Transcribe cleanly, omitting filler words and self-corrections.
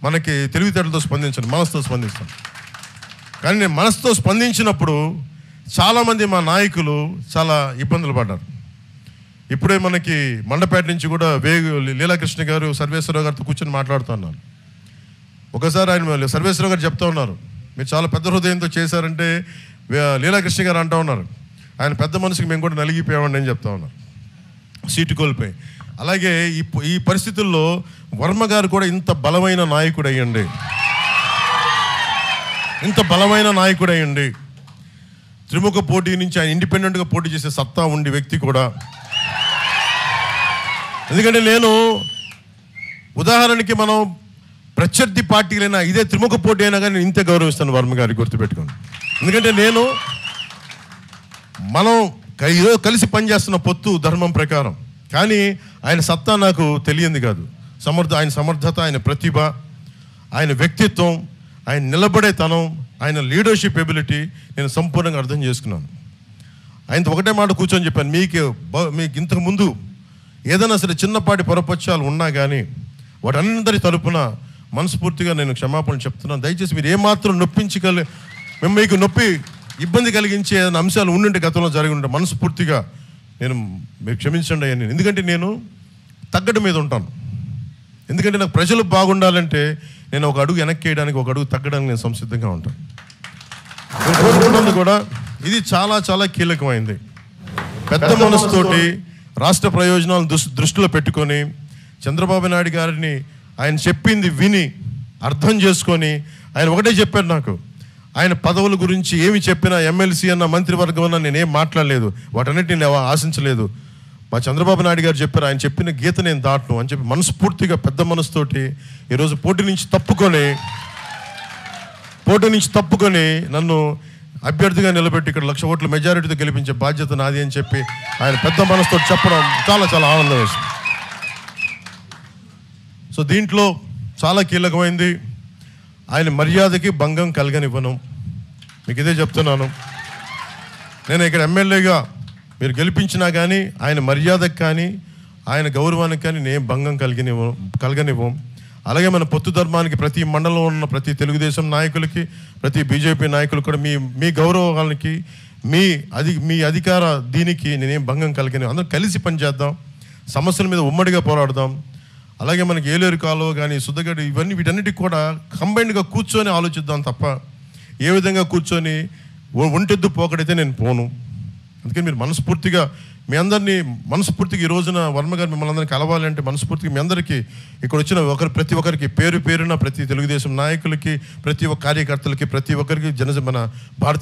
మనకి తెలివితేటలతో స్పందించండి, మనసుతో స్పందిస్తాం. కానీ నేను మనసుతో స్పందించినప్పుడు చాలామంది మా నాయకులు చాలా ఇబ్బందులు పడ్డారు. ఇప్పుడే మనకి మండపేట నుంచి కూడా లీలాకృష్ణ గారు సర్వేశ్వరరావు గారితో కూర్చొని మాట్లాడుతున్నాను. ఒకసారి ఆయన సర్వేశ్వరరావు గారు చెప్తా ఉన్నారు, మీరు చాలా పెద్ద హృదయంతో చేశారంటే లీలాకృష్ణ గారు అంటూ ఉన్నారు, ఆయన పెద్ద మనసుకి మేము కూడా నలిగిపోయామండి అని చెప్తా ఉన్నారు, సీటు కోల్పోయి. అలాగే ఈ పరిస్థితుల్లో వర్మ గారు కూడా ఇంత బలమైన నాయకుడు అయ్యండి, ఇంత బలమైన నాయకుడు అయ్యండి, త్రిముఖ పోటీ నుంచి ఆయన ఇండిపెండెంట్గా పోటీ చేసే సత్తా ఉండి వ్యక్తి కూడా. ఎందుకంటే నేను ఉదాహరణకి మనం ప్రత్యర్థి పార్టీలైనా ఇదే త్రిముఖ పోటీ అయినా కానీ ఇంతే గౌరవిస్తాను వర్మ గారికి, గుర్తుపెట్టుకోండి. ఎందుకంటే మనం ఈరోజు కలిసి పనిచేస్తున్న పొత్తు ధర్మం ప్రకారం, కానీ ఆయన సత్తా నాకు తెలియంది కాదు. ఆయన సమర్థత, ఆయన ప్రతిభ, ఆయన వ్యక్తిత్వం, ఆయన నిలబడే తనం, ఆయన లీడర్షిప్ ఎబిలిటీ నేను సంపూర్ణంగా అర్థం చేసుకున్నాను. ఆయనతో ఒకటే మాట కూర్చొని చెప్పాను, మీకు ఇంతకుముందు ఏదైనా సరే చిన్నపాటి పొరపక్షాలు ఉన్నా కానీ వాటందరి తరపున మనస్ఫూర్తిగా నేను క్షమాపణలు చెప్తున్నాను. దయచేసి మీరు ఏమాత్రం మేము మీకు ఇబ్బంది కలిగించే ఏదైనా అంశాలు ఉండుంటే గతంలో జరిగి ఉంటే మనస్ఫూర్తిగా మీరు క్షమించండి అయ్యా. ఎందుకంటే నేను తగ్గడం మీద ఉంటాను. ఎందుకంటే నాకు ప్రజలు బాగుండాలంటే నేను ఒక అడుగు వెనక్కి వేయడానికి, ఒక అడుగు తగ్గడానికి నేను సంసిద్ధంగా ఉంటాను. కూడా ఇది చాలా చాలా కీలకమైంది. పెద్ద మనసుతోటి రాష్ట్ర ప్రయోజనాలను దృష్టిలో పెట్టుకొని చంద్రబాబు నాయుడు గారిని ఆయన చెప్పింది విని అర్థం చేసుకొని ఆయన ఒకటే చెప్పారు నాకు, ఆయన పదవుల గురించి ఏమి చెప్పినా ఎమ్మెల్సీ అన్న మంత్రివర్గం అన్న నేనేం మాట్లాడలేదు, వాటన్నిటిని నేను ఆశించలేదు. మా చంద్రబాబు నాయుడు గారు చెప్పారు, ఆయన చెప్పిన గీత నేను దాటను అని చెప్పి మనస్ఫూర్తిగా పెద్ద మనసుతోటి ఈరోజు పోటీ నుంచి తప్పుకొని నన్ను అభ్యర్థిగా నిలబెట్టి ఇక్కడ 1,00,000 ఓట్ల మెజారిటీతో గెలిపించే బాధ్యత నాది అని చెప్పి ఆయన పెద్ద మనసుతో చెప్పడం చాలా చాలా ఆనందం వేసింది. సో దీంట్లో చాలా కీలకమైంది, ఆయన మర్యాదకి భంగం కలగనివ్వను. మీకు ఇదే చెప్తున్నాను. నేను ఇక్కడ ఎమ్మెల్యేగా మీరు గెలిపించినా కానీ ఆయన మర్యాదకు కానీ ఆయన గౌరవానికి కానీ నేను భంగం కలగనివ్వం. అలాగే మన పొత్తు ధర్మానికి ప్రతి మండలంలో ఉన్న ప్రతి తెలుగుదేశం నాయకులకి, ప్రతి బీజేపీ నాయకులు కూడా మీ గౌరవానికి, మీ అధికార దీనికి నేనేం భంగం కలగనివ్వం. అందరం కలిసి పనిచేద్దాం, సమస్యల మీద ఉమ్మడిగా పోరాడదాం. అలాగే మనకి ఏలేరు కాలువ కానీ సుద్దగడ్డ వీటన్నిటికి కూడా కంబైన్డ్గా కూర్చొని ఆలోచిద్దాం తప్ప ఏ విధంగా కూర్చొని ఒంటెద్దు పోకడైతే నేను పోను. అందుకని మీరు మనస్ఫూర్తిగా మీ అందరినీ ఈ రోజున వర్మ గారు మిమ్మల్ని అందరినీ కలవాలంటే మనస్ఫూర్తిగా మీ అందరికీ ఇక్కడ వచ్చిన ప్రతి ఒక్కరికి పేరున ప్రతి తెలుగుదేశం నాయకులకి, ప్రతి ఒక్క కార్యకర్తలకి, ప్రతి ఒక్కరికి మన భారత